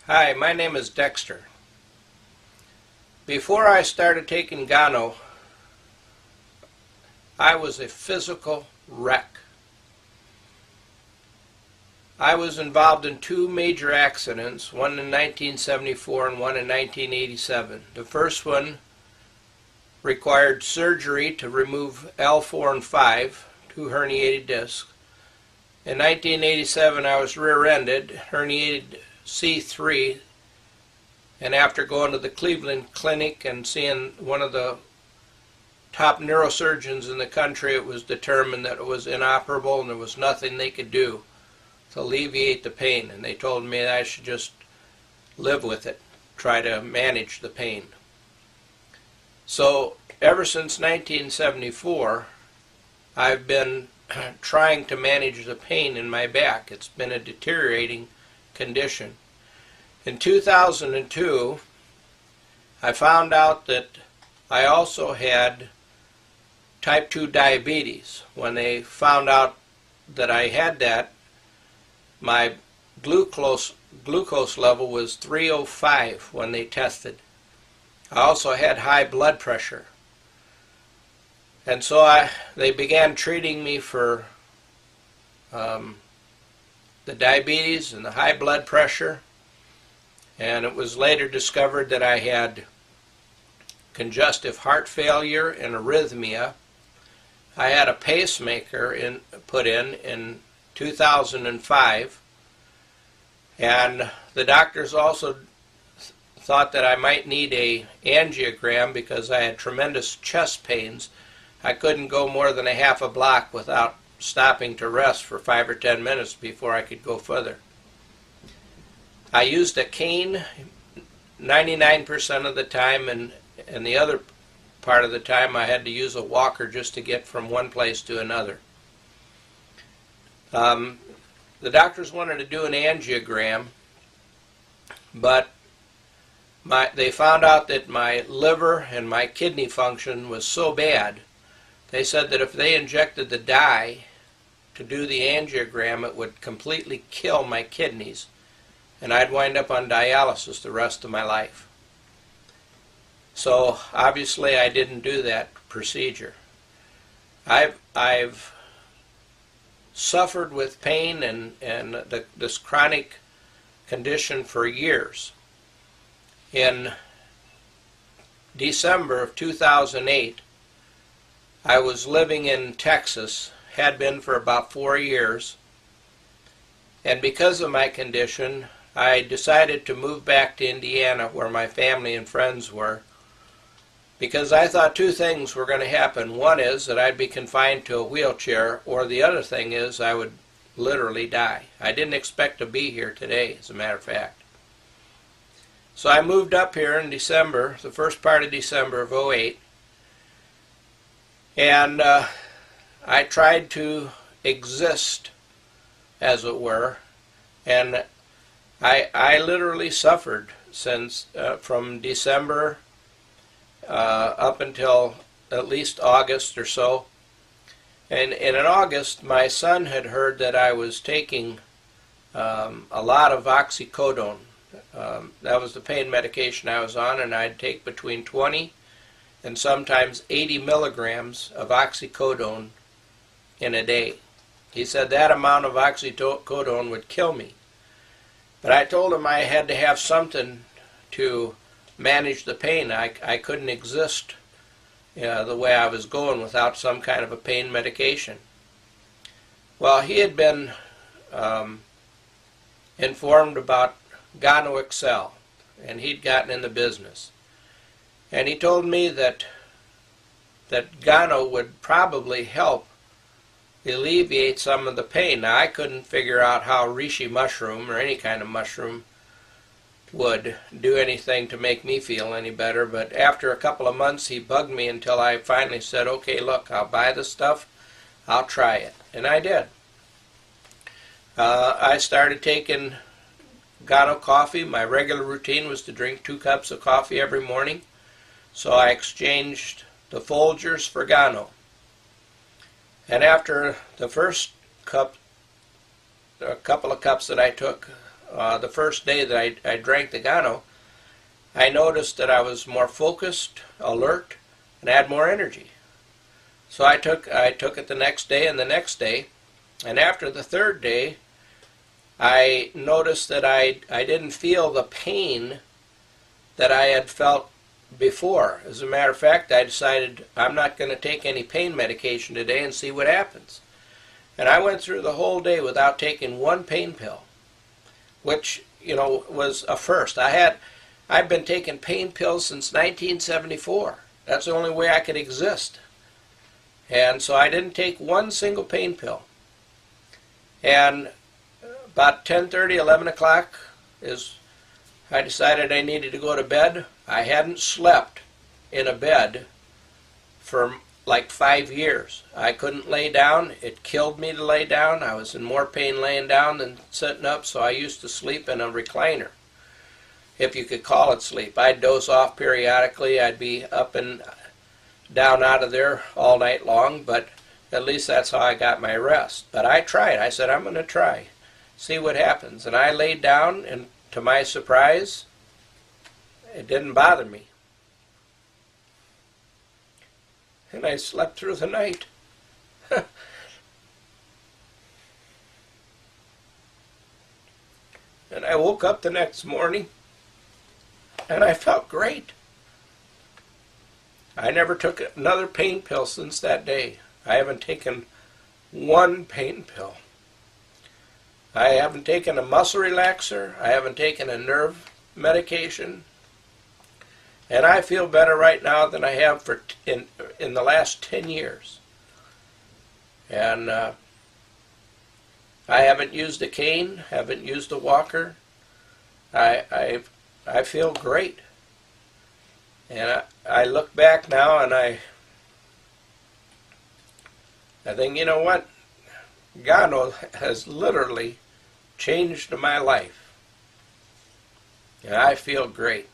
Hi, my name is Dexter. Before I started taking Gano, I was a physical wreck. I was involved in two major accidents, one in 1974 and one in 1987. The first one required surgery to remove L4 and 5, two herniated discs. In 1987 I was rear-ended, herniated C3, and after going to the Cleveland Clinic and seeing one of the top neurosurgeons in the country, it was determined that it was inoperable and there was nothing they could do to alleviate the pain, and they told me that I should just live with it, try to manage the pain. So ever since 1974 I've been trying to manage the pain in my back. It's been a deteriorating condition. In 2002 I found out that I also had type 2 diabetes. When they found out that I had that, my glucose level was 305 when they tested. I also had high blood pressure. And so they began treating me for the diabetes and the high blood pressure. And it was later discovered that I had congestive heart failure and arrhythmia. I had a pacemaker put in 2005. And the doctors also thought that I might need an angiogram because I had tremendous chest pains. I couldn't go more than a half a block without stopping to rest for 5 or 10 minutes before I could go further. I used a cane 99% of the time, and the other part of the time I had to use a walker just to get from one place to another. The doctors wanted to do an angiogram, but they found out that my liver and my kidney function was so bad, they said that if they injected the dye to do the angiogram, it would completely kill my kidneys, and I'd wind up on dialysis the rest of my life. So obviously I didn't do that procedure. I've suffered with pain and this chronic condition for years. In December of 2008, I was living in Texas, had been for about 4 years, and because of my condition, I decided to move back to Indiana where my family and friends were, because I thought two things were going to happen. One is that I'd be confined to a wheelchair, or the other thing is I would literally die. I didn't expect to be here today, as a matter of fact. So I moved up here in December, the first part of December of '08, and I tried to exist, as it were, and I literally suffered since from December up until at least August or so. And in August, my son had heard that I was taking a lot of oxycodone. That was the pain medication I was on, and I'd take between 20 and sometimes 80 milligrams of oxycodone in a day. He said that amount of oxycodone would kill me. But I told him I had to have something to manage the pain. I couldn't exist the way I was going without some kind of a pain medication. Well, he had been informed about Gano Excel, and he'd gotten in the business. And he told me that Gano would probably help alleviate some of the pain. Now, I couldn't figure out how reishi mushroom or any kind of mushroom would do anything to make me feel any better, but after a couple of months he bugged me until I finally said, okay, look, I'll buy the stuff, I'll try it. And I did. I started taking Gano coffee. My regular routine was to drink 2 cups of coffee every morning, so I exchanged the Folgers for Gano. And after the first cup, a couple of cups that I took, the first day that I drank the Gano, I noticed that I was more focused, alert, and had more energy. So I took it the next day and the next day, and after the third day, I noticed that I didn't feel the pain that I had felt before. As a matter of fact, I decided I'm not going to take any pain medication today and see what happens. And I went through the whole day without taking one pain pill, which, was a first. I've been taking pain pills since 1974. That's the only way I could exist. And so I didn't take one single pain pill. And about 10:30, 11 o'clock I decided I needed to go to bed. I hadn't slept in a bed for like 5 years. I couldn't lay down. It killed me to lay down. I was in more pain laying down than sitting up, so I used to sleep in a recliner, if you could call it sleep. I'd doze off periodically. I'd be up and down out of there all night long, but at least that's how I got my rest. But I tried. I said, I'm going to try, see what happens. And I laid down, and to my surprise, it didn't bother me. And I slept through the night. And I woke up the next morning, and I felt great. I never took another pain pill since that day. I haven't taken one pain pill. I haven't taken a muscle relaxer. I haven't taken a nerve medication. And I feel better right now than I have in the last 10 years. And I haven't used a cane, haven't used a walker. I feel great. And I look back now and I think, you know what? Gano has literally changed my life. And I feel great.